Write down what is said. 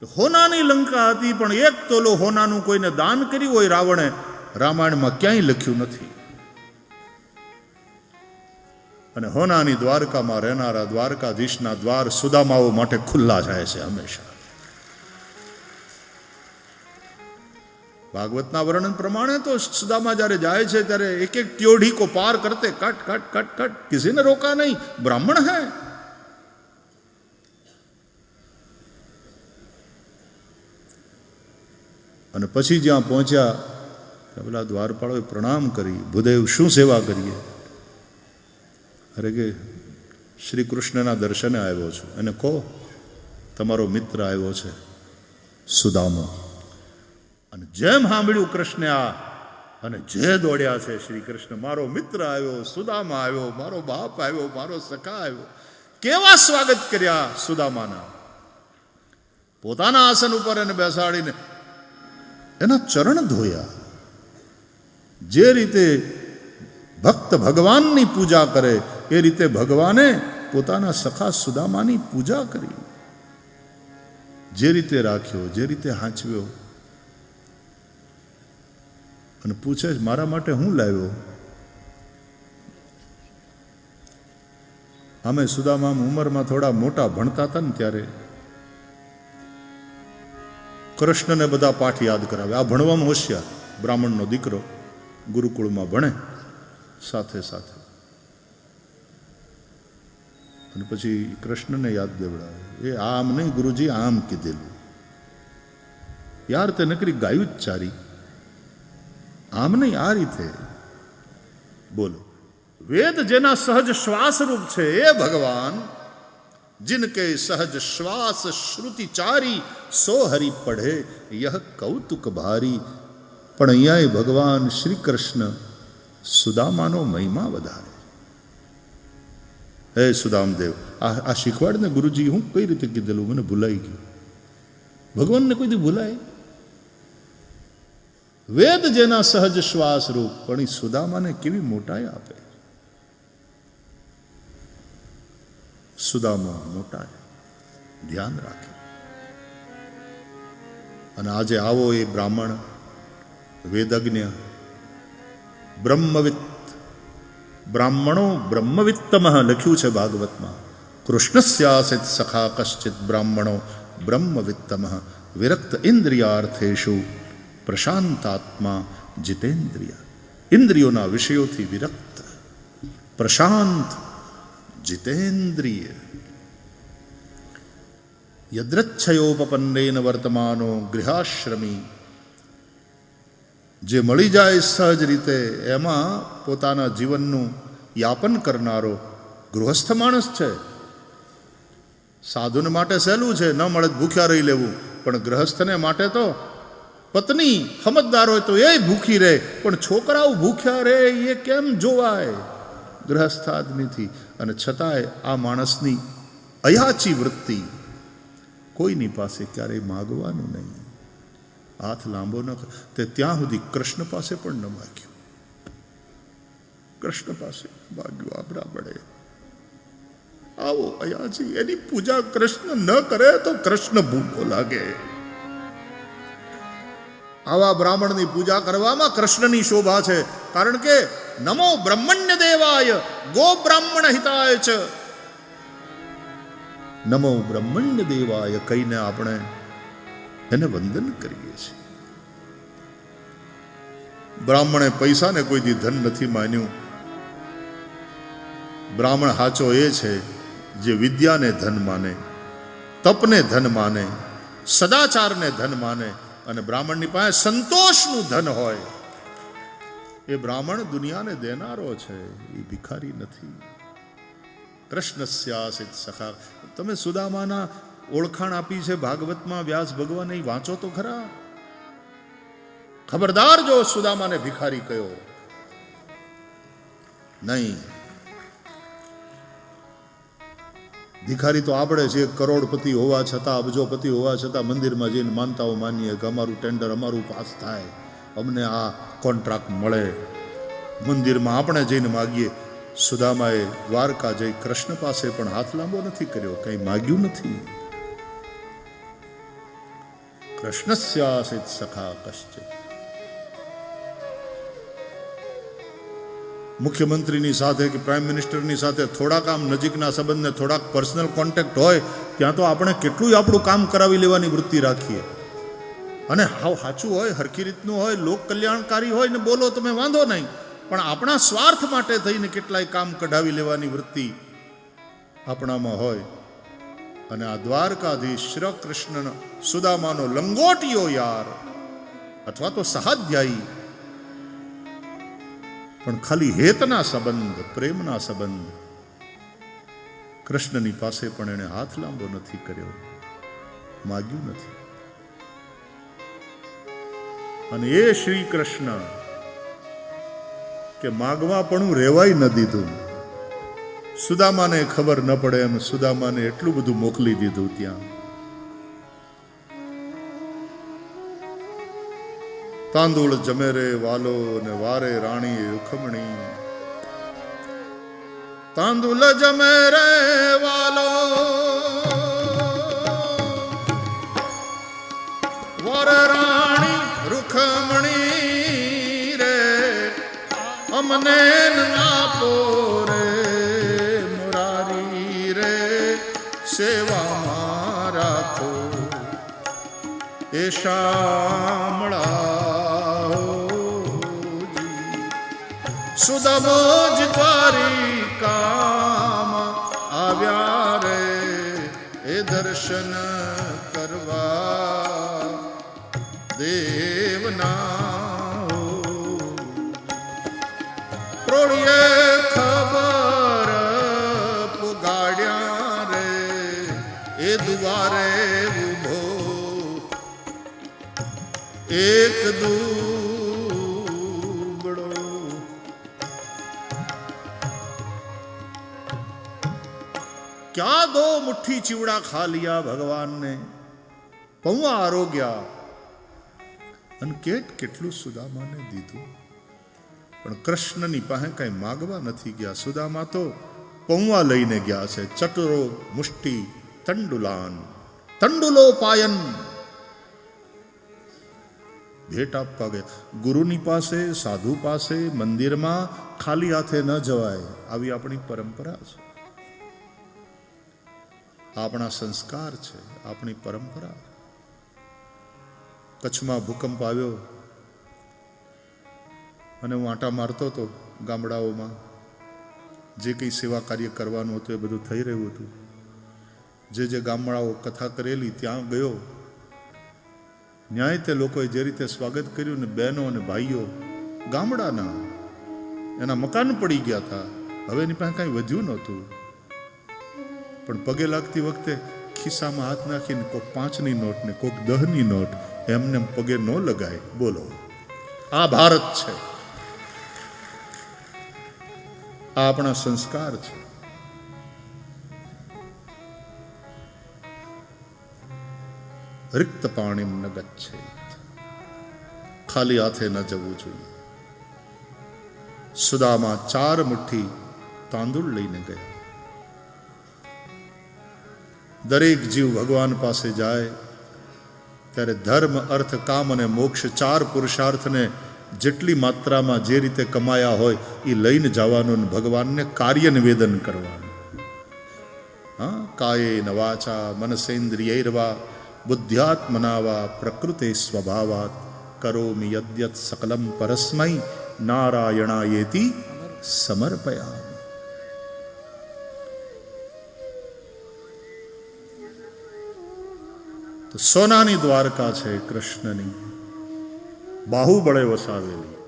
હોનાની લંકા હતી, પણ એક તોલો હોનાનું કોઈને દાન કર્યું હોય રાવણે, રામાયણમાં ક્યાંય લખ્યું નથી. અને હોનાની દ્વારકામાં રહેનારા દ્વારકાધીશના દ્વાર સુદામાઓ માટે ખુલ્લા જાય છે હંમેશા. ભાગવતના વર્ણન પ્રમાણે તો સુદામા જ્યારે જાય છે ત્યારે એક એક ट्योढ़ी को पार करते कट कट कट कट, किसी ने रोका नहीं, ब्राह्मण है. અને પછી જ્યાં પહોંચ્યા પેલા દ્વારપાળોએ પ્રણામ કરી, ભૂદેવ શું સેવા કરીએ? અરે કે શ્રી કૃષ્ણના દર્શને આવ્યો છું. એને કહો તમારો મિત્ર આવ્યો છે સુદામો. અને જેમ સાંભળ્યું કૃષ્ણે આ, અને જે દોડ્યા છે શ્રી કૃષ્ણ, મારો મિત્ર આવ્યો, સુદામા આવ્યો, મારો બાપ આવ્યો, મારો સખા આવ્યો. કેવા સ્વાગત કર્યા સુદામાના. પોતાના આસન ઉપર એને બેસાડીને એના ચરણ ધોયા. જે રીતે ભક્ત ભગવાનની પૂજા કરે એ રીતે ભગવાને પોતાના સખા સુદામાની પૂજા કરી. જે રીતે રાખ્યો, જે રીતે હાંચવ્યો. અને પૂછે મારા માટે હું લાવ્યો? અમે સુદામા ઉંમરમાં થોડા મોટા ભણતા હતા ને ત્યારે કૃષ્ણને બધા પાઠ યાદ કરાવે. આ ભણવામાં હોશિયાર, બ્રાહ્મણનો દીકરો, ગુરુકુળમાં ભણે સાથે સાથે. અને પછી કૃષ્ણને યાદ દેવડાવે. એ આમ નહીં ગુરુજી, આમ કીધેલું. યાર તે નકરી ગાયું જ ચારી, આમ નહીં આ રીતે બોલો. વેદ જેના સહજ શ્વાસ રૂપ છે એ ભગવાન, जिनके सहज श्वास श्रुति चारी, સો હરિ પઢે યહ કૌતુક ભારી. પણ અહીંયા ભગવાન શ્રી કૃષ્ણ સુદામાનો મહિમા વધારે. હે સુદામદેવ, આ શીખવાડ ને ગુરુજી, હું કઈ રીતે કીધેલું, મને ભૂલાઈ ગયું. ભગવાનને કોઈ દી ભૂલાય? વેદ જેના સહજ શ્વાસ રૂપ, પણ એ સુદામાને કેવી મોટાઈ આપે. સુદામા મોટા ધ્યાન રાખે. અને આજે આવો એ બ્રાહ્મણ, વેદજ્ઞ, બ્રહ્મવિત્ત, બ્રાહ્મણો બ્રહ્મવિત્તમ લખ્યું છે ભાગવતમાં. કૃષ્ણસ્યાસિત સખા કશ્ચિત બ્રાહ્મણો બ્રહ્મવિત્તમ વિરક્ત ઇન્દ્રિયાર્થેષુ પ્રશાંતાત્મા જીતેન્દ્રિય. ઇન્દ્રિયોના વિષયોથી વિરક્ત, પ્રશાંત, જીતેન્દ્રિય. યદ્રચ્છયોપપન્નેન વર્તમાનો ગૃહાશ્રમી. જે મળી જાય સહજ રીતે એમાં પોતાના જીવનનું યાપન કરનારો ગૃહસ્થ માણસ છે. સાધુને માટે સહેલું છે, ન મળે ભૂખ્યા રહી લેવું. પણ ગૃહસ્થને માટે તો પત્ની સમજદાર હોય તો એ ભૂખી રહે, પણ છોકરાઓ ભૂખ્યા રહે એ કેમ જોવાય ગૃહસ્થ આદમીથી. અને છતાંય આ માણસની અયાચી વૃત્તિ, કોઈની પાસે ક્યારેય માગવાનું નહીં, હાથ લાંબો ન તે ત્યાં સુધી કૃષ્ણ પાસે પણ ન માગ્યું. કૃષ્ણ પાસે માગ્યું આ બ્રાહ્મણે. આવો અયાચી, એની પૂજા કૃષ્ણ ન કરે તો કૃષ્ણ ભૂખો લાગે. આવા બ્રાહ્મણની પૂજા કરવામાં કૃષ્ણની શોભા છે. કારણ કે નમો બ્રહ્મણ્ય દેવાય ગો બ્રાહ્મણ હિતાય છે. નમો બ્રહ્મણ્ય દેવાય કહીને આપણે એને વંદન કરીએ છીએ. બ્રાહ્મણે પૈસાને કોઈ દી ધન નથી માન્યું. બ્રાહ્મણ હાચો એ છે જે વિદ્યાને ધન માને, તપને ધન માને, સદાચારને ધન માને. અને બ્રાહ્મણની પાસે સંતોષનું ધન હોય. એ બ્રાહ્મણ દુનિયાને દેનારો છે, એ ભિખારી નથી. કૃષ્ણસ્યાસિત સખા. તમે સુદામાના ઓળખાણ આપી છે ભાગવતમાં વ્યાસ ભગવાન, એ વાંચો તો ખરા. ખબરદાર જો સુદામાને ભિખારી કયો નહીં. ભિખારી તો આપણે છે, કરોડપતિ હોવા છતાં, અબજોપતિ હોવા છતાં મંદિરમાં જઈને માનતાઓ માનીએ કે અમારું ટેન્ડર અમારું પાસ થાય, અમને આ કોન્ટ્રાક્ટ મળે. મંદિરમાં આપણે જઈને માગીએ. સુદામાએ દ્વારકા જઈ કૃષ્ણ પાસે પણ હાથ લાંબો નથી કર્યો, કંઈ માગ્યું નથી. કૃષ્ણસ્યાસિત સખા કશ્ચિત. મુખ્યમંત્રીની સાથે કે પ્રાઇમ મિનિસ્ટરની સાથે થોડાક આમ નજીકના સંબંધને થોડાક પર્સનલ કોન્ટેક્ટ હોય ત્યાં તો આપણે કેટલું આપણું કામ કરાવી લેવાની વૃત્તિ રાખીએ. અને હાવ સાચું હોય, હરખી રીતનું હોય, લોક કલ્યાણકારી હોય ને બોલો તમે વાંધો નહીં, પણ આપણા સ્વાર્થ માટે થઈને કેટલાય કામ કઢાવી લેવાની વૃત્તિ આપણામાં હોય. અને આ દ્વારકાધીશ શ્રી કૃષ્ણ સુદામાનો લંગોટિયો યાર અથવા તો સહાધ્યાયી, પણ ખાલી હેતના સંબંધ, પ્રેમના સંબંધ. કૃષ્ણની પાસે પણ એણે હાથ લાંબો નથી કર્યો, માગ્યું નથી. અને એ શ્રી કૃષ્ણ કે માગવા પણ રેવાય ન દીધું. સુદામાને ખબર ન પડે એમ સુદામાને એટલું બધું મોકલી દીધું ત્યાં. તાંદુળ જમે રે વાલો ને વારે રાણી રૂખમણી. તાંદુલ જમે રે વાલો વારે રાણી રૂખમણી રે. અમને આપો રે મુરારી રે, સેવામાં રાખો એ શામળા. સુદામોજ દ્વારિકામાં આવ્યા રે એ દર્શન કરવા દેવના. પ્રોળીએ ખબર પુગાડ્યા રે એ દુવારે ઉભો એક દુબળો. क्या दो मुट्ठी चिवड़ा खा लिया भगवान ने, पौवा आरोग्या. અને કેટલું સુદામાને દીધું, પણ કૃષ્ણની પાસે કઈ માગવા નથી ગયા. સુદામા તો પૌવા લઈને ગયા છે. ચતુરો મુષ્ટિ તંડુલાન તંડુલો પાયન ભેટ આપવા ગયા. ગુરુની પાસે, સાધુ પાસે, મંદિરમાં ખાલી હાથે ન જવાય. આવી આપણી પરંપરા છે, આપણા સંસ્કાર છે, આપણી પરંપરા. કચ્છમાં ભૂકંપ આવ્યો અને હું આંટા મારતો હતો ગામડાઓમાં. જે કંઈ સેવા કાર્ય કરવાનું હતું એ બધું થઈ રહ્યું હતું. જે ગામડાઓ કથા કરેલી ત્યાં ગયો. ન્યાય તે લોકોએ જે રીતે સ્વાગત કર્યું ને, બહેનો અને ભાઈઓ ગામડાના, એના મકાન પડી ગયા હતા. હવે એની પાસે કાંઈ વધ્યું નહોતું, પણ પગે લાગતી વખતે ખિસ્સામાં હાથ નાખીને કોઈક 5ની નોટ ને કોઈક 10ની નોટ એમને પગે ન લગાય. બોલો, આ ભારત છે, આ આપણા સંસ્કાર છે. રિક્ત પાણીમ ન ગચ્છેત, ખાલી હાથે ન જવું જોઈએ. સુદામા 4 મુઠ્ઠી તાંદુળ લઈને ગયા. દરેક જીવ ભગવાન પાસે જાય ત્યારે ધર્મ, અર્થ, કામ અને મોક્ષ 4 પુરુષાર્થને જેટલી માત્રામાં જે રીતે કમાયા હોય એ લઈને જવાનું, ભગવાનને કાર્ય નિવેદન કરવાનું. હા, કાયેન વાચા મનસેન્દ્રિયૈર્વા બુદ્ધ્યાત્મનાવા પ્રકૃતે સ્વભાવાત કરોમિ યદ્યત સકલમ પરસ્મૈ નારાયણાયેતિ સમર્પયામિ. તો સોનાની દ્વારકા છે કૃષ્ણની, બાહુબળે વસાવેલી.